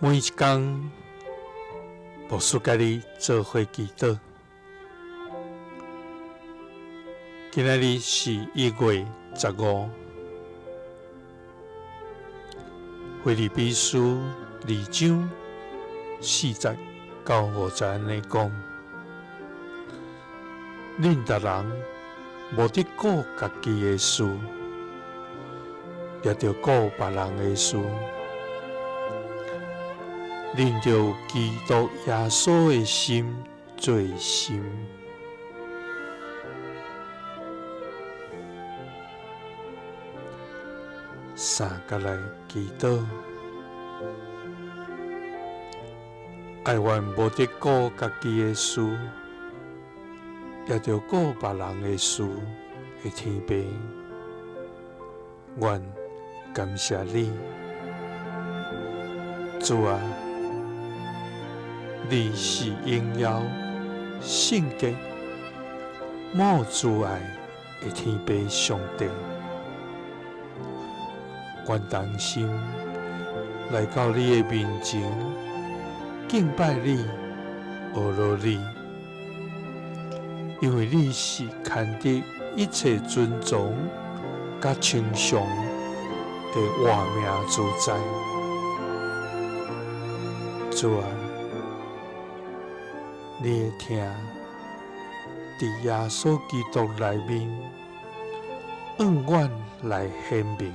每一天，牧师甲你做伙祈祷。今仔日是1月15，腓立比书2章40到50安尼讲：恁逐人无得顾家己的事，也着顾别人的事。恁着有基督耶稣的心做心。三甲来祈祷，爱愿无得顾家己的事，也着顾别人的事的天父，愿感谢你，主啊！你是荣耀、圣洁、无阻碍的天父上帝，愿同心来到你的面前，敬拜你、学罗你，因为你是堪得一切尊重甲称颂的活命主宰，主啊！你的听，伫耶稣基督内面，永远来显明。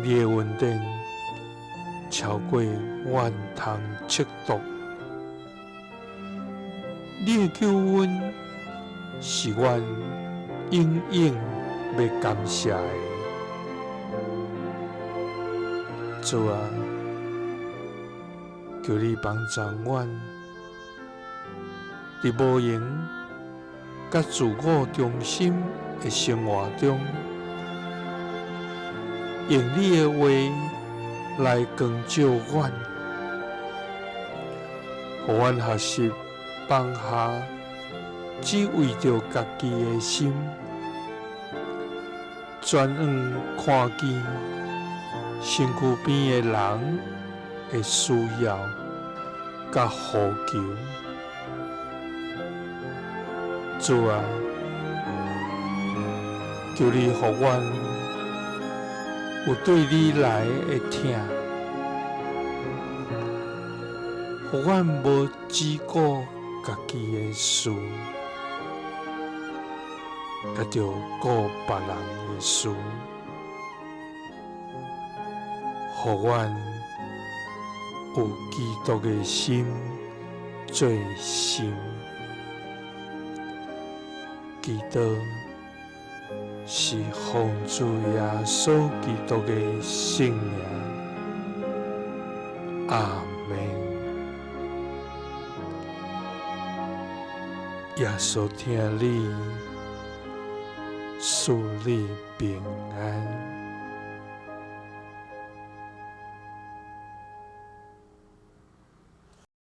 你的恩典超过万通测度，你的救恩是阮永远要感谢的。主啊！求你帮助阮，伫无闲甲自我中心的生活中，用你的话来光照阮，互阮学习放下只为着家己的心，专门看见身躯边的人的需要甲呼求。主啊，求你予阮有对你来的听，予阮无只顾家己的事，也着顾别人的事，予阮有基督的心做心。基督是奉主耶稣基督的圣名，阿们。耶稣听你，赐你平安。